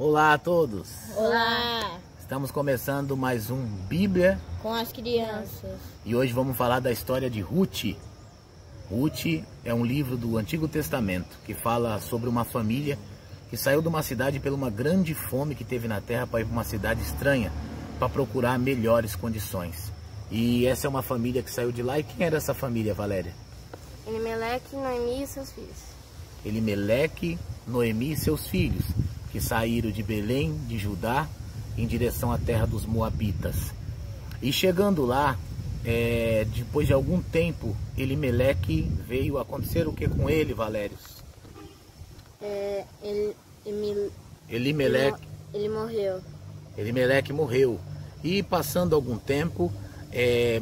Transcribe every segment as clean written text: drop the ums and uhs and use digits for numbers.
Olá a todos! Olá! Estamos começando mais um Bíblia com as crianças. E hoje vamos falar da história de Ruth. Ruth é um livro do Antigo Testamento que fala sobre uma família que saiu de uma cidade pela uma grande fome que teve na terra para ir para uma cidade estranha para procurar melhores condições. E essa é uma família que saiu de lá. E quem era essa família, Valéria? Elimeleque, Noemi e seus filhos. Elimeleque, Noemi e seus filhos, que saíram de Belém, de Judá, em direção à terra dos Moabitas. E chegando lá, depois de algum tempo, Elimeleque veio acontecer o que com ele, Valérios? Ele morreu. Elimeleque morreu. E passando algum tempo,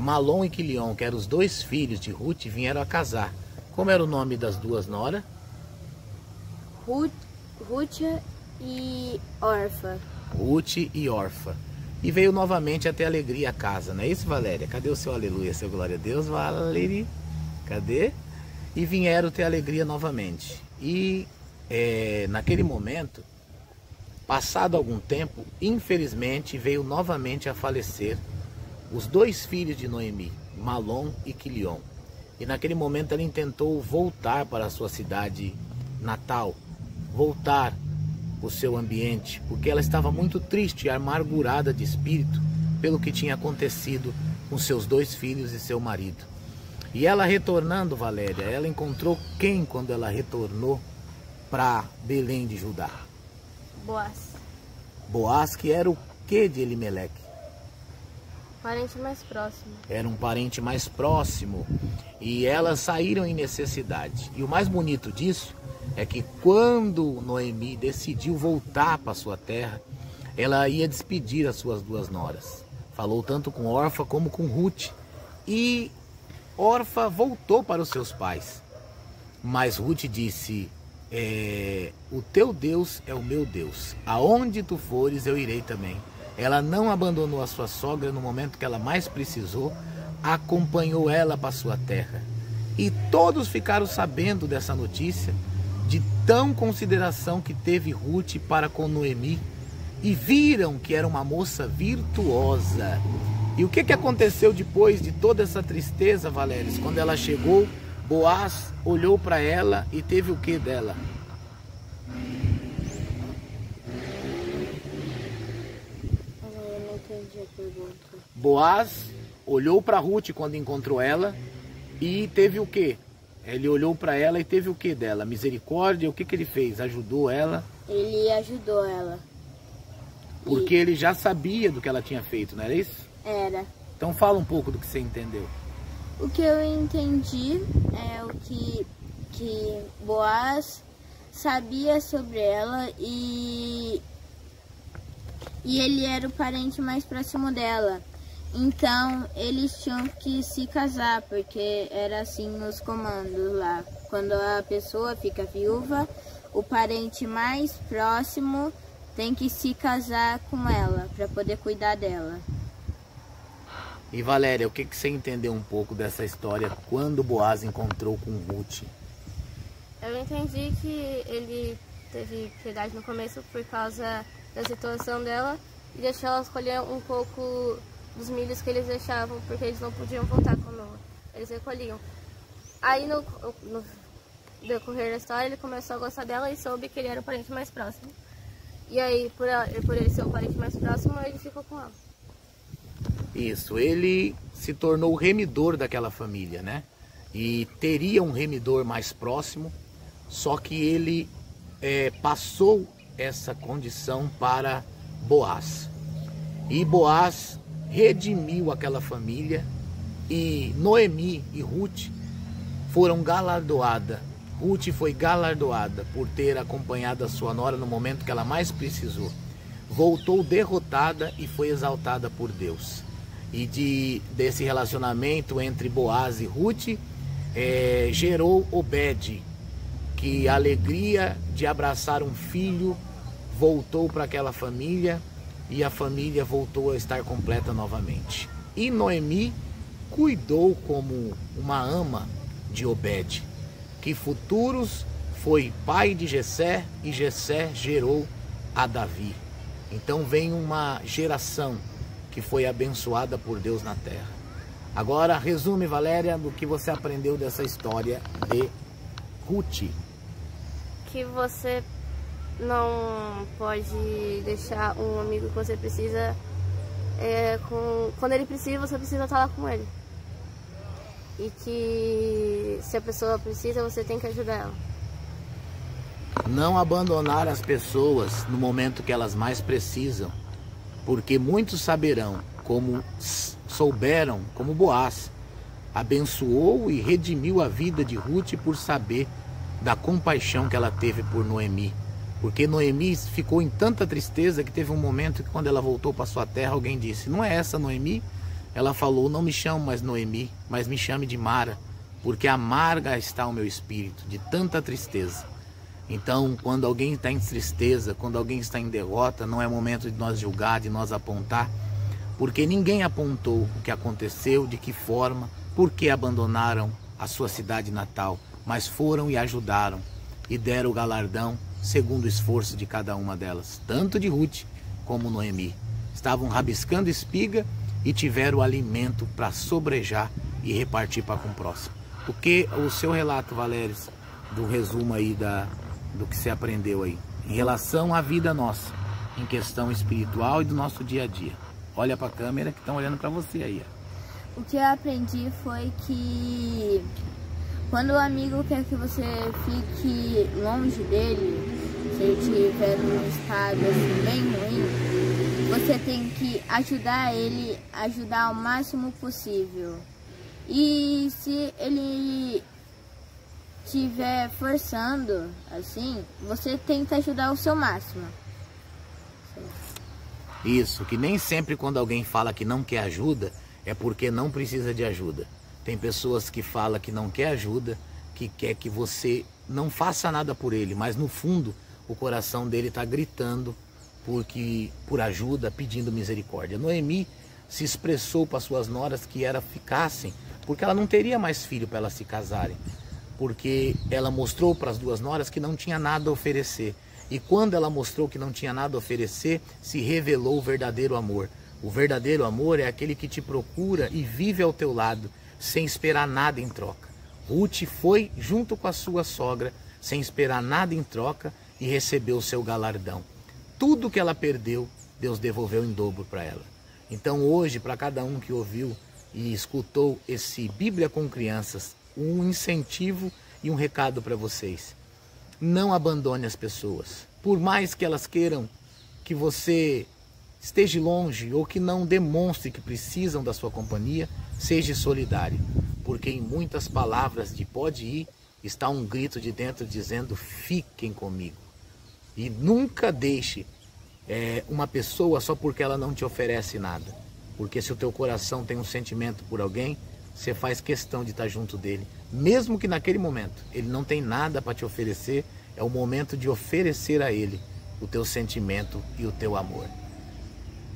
Malom e Quilion, que eram os dois filhos de Ruth, vieram a casar. Como era o nome das duas noras? Ruth e Orfa. Ruth e Orfa. E veio novamente até alegria a casa, não é isso, Valéria? Cadê o seu aleluia, seu glória a Deus, Valéria? Cadê? E vieram ter alegria novamente. E naquele momento, passado algum tempo, infelizmente veio novamente a falecer os dois filhos de Noemi, Malom e Quilion. E naquele momento ela intentou voltar para a sua cidade natal, voltar o seu ambiente, porque ela estava muito triste e amargurada de espírito pelo que tinha acontecido com seus dois filhos e seu marido. E ela retornando, Valéria, ela encontrou quem quando ela retornou para Belém de Judá? Boaz. Boaz, que era o que de Elimeleque? Parente mais próximo. Era um parente mais próximo. E elas saíram em necessidade. E o mais bonito disso é que quando Noemi decidiu voltar para sua terra, ela ia despedir as suas duas noras. Falou tanto com Orfa como com Ruth. E Orfa voltou para os seus pais. Mas Ruth disse: o teu Deus é o meu Deus. Aonde tu fores, eu irei também. Ela não abandonou a sua sogra no momento que ela mais precisou, acompanhou ela para sua terra. E todos ficaram sabendo dessa notícia, de tão consideração que teve Ruth para com Noemi, e viram que era uma moça virtuosa. E o que aconteceu depois de toda essa tristeza, Valéria? Quando ela chegou, Boaz olhou para ela e teve o que dela? Boaz olhou para Ruth quando encontrou ela e teve o que? Ele olhou para ela e teve o que dela? Misericórdia. O que ele fez? Ajudou ela? Ele ajudou ela. Porque ele já sabia do que ela tinha feito, não era isso? Era. Então fala um pouco do que você entendeu. O que eu entendi é o que Boaz sabia sobre ela e ele era o parente mais próximo dela. Então eles tinham que se casar, porque era assim nos comandos lá. Quando a pessoa fica viúva, o parente mais próximo tem que se casar com ela para poder cuidar dela. E Valéria, o que você entendeu um pouco dessa história quando Boaz encontrou com Ruth? Eu entendi que ele teve piedade no começo por causa da situação dela e deixou ela escolher um pouco dos milhos que eles deixavam, porque eles não podiam voltar quando eles recolhiam. Aí no decorrer da história ele começou a gostar dela e soube que ele era o parente mais próximo. E aí por ele ser o parente mais próximo, ele ficou com ela. Isso, ele se tornou o remidor daquela família, né? E teria um remidor mais próximo, só que ele passou essa condição para Boaz. E Boaz redimiu aquela família e Noemi e Ruth foram galardoadas. Ruth foi galardoada por ter acompanhado a sua nora no momento que ela mais precisou. Voltou derrotada e foi exaltada por Deus. E desse relacionamento entre Boaz e Ruth gerou Obed, que a alegria de abraçar um filho voltou para aquela família e a família voltou a estar completa novamente. E Noemi cuidou como uma ama de Obed, que futuros foi pai de Jessé e Jessé gerou a Davi. Então vem uma geração que foi abençoada por Deus na terra. Agora resume, Valéria, do que você aprendeu dessa história de Ruth. Que você não pode deixar um amigo que você precisa, quando ele precisa, você precisa estar lá com ele. E que se a pessoa precisa, você tem que ajudar ela. Não abandonar as pessoas no momento que elas mais precisam, porque muitos saberão, como souberam, como Boaz abençoou e redimiu a vida de Ruth por saber da compaixão que ela teve por Noemi. Porque Noemi ficou em tanta tristeza que teve um momento que, quando ela voltou para sua terra, alguém disse: não é essa Noemi? Ela falou: não me chamo mais Noemi, mas me chame de Mara, porque amarga está o meu espírito de tanta tristeza. Então, quando alguém está em tristeza, quando alguém está em derrota, não é momento de nós julgar, de nós apontar, porque ninguém apontou o que aconteceu, de que forma, por que abandonaram a sua cidade natal, mas foram e ajudaram e deram o galardão segundo o esforço de cada uma delas, tanto de Ruth como Noemi. Estavam rabiscando espiga e tiveram alimento para sobrejar e repartir para com o próximo. Porque o seu relato, Valéria, do resumo aí do que você aprendeu aí, em relação à vida nossa, em questão espiritual e do nosso dia a dia. Olha para a câmera que estão olhando para você aí. O que eu aprendi foi que quando o amigo quer que você fique longe dele, se ele estiver num estado assim, bem ruim, você tem que ajudar ele, ajudar o máximo possível. E se ele estiver forçando, assim, você tenta ajudar o seu máximo. Isso, que nem sempre quando alguém fala que não quer ajuda, é porque não precisa de ajuda. Tem pessoas que falam que não quer ajuda, que quer que você não faça nada por ele, mas no fundo o coração dele está gritando por ajuda, pedindo misericórdia. Noemi se expressou para suas noras que ficassem, porque ela não teria mais filho para elas se casarem, porque ela mostrou para as duas noras que não tinha nada a oferecer. E quando ela mostrou que não tinha nada a oferecer, se revelou o verdadeiro amor. O verdadeiro amor é aquele que te procura e vive ao teu lado, sem esperar nada em troca. Ruth foi junto com a sua sogra, sem esperar nada em troca, e recebeu o seu galardão. Tudo que ela perdeu, Deus devolveu em dobro para ela. Então hoje, para cada um que ouviu e escutou esse Bíblia com Crianças, um incentivo e um recado para vocês. Não abandone as pessoas. Por mais que elas queiram que você esteja longe ou que não demonstre que precisam da sua companhia, seja solidário. Porque em muitas palavras de pode ir, está um grito de dentro dizendo: fiquem comigo. E nunca deixe uma pessoa só porque ela não te oferece nada. Porque se o teu coração tem um sentimento por alguém, você faz questão de estar junto dele. Mesmo que naquele momento ele não tem nada para te oferecer, é o momento de oferecer a ele o teu sentimento e o teu amor.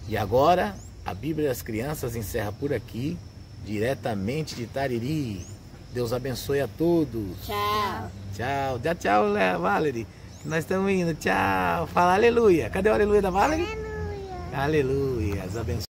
E agora, a Bíblia das Crianças encerra por aqui, diretamente de Tariri. Deus abençoe a todos. Tchau. Tchau. Dá tchau, Valerie. Nós estamos indo. Tchau. Fala aleluia. Cadê o aleluia da Valerie? Aleluia. Aleluia. Abençoe.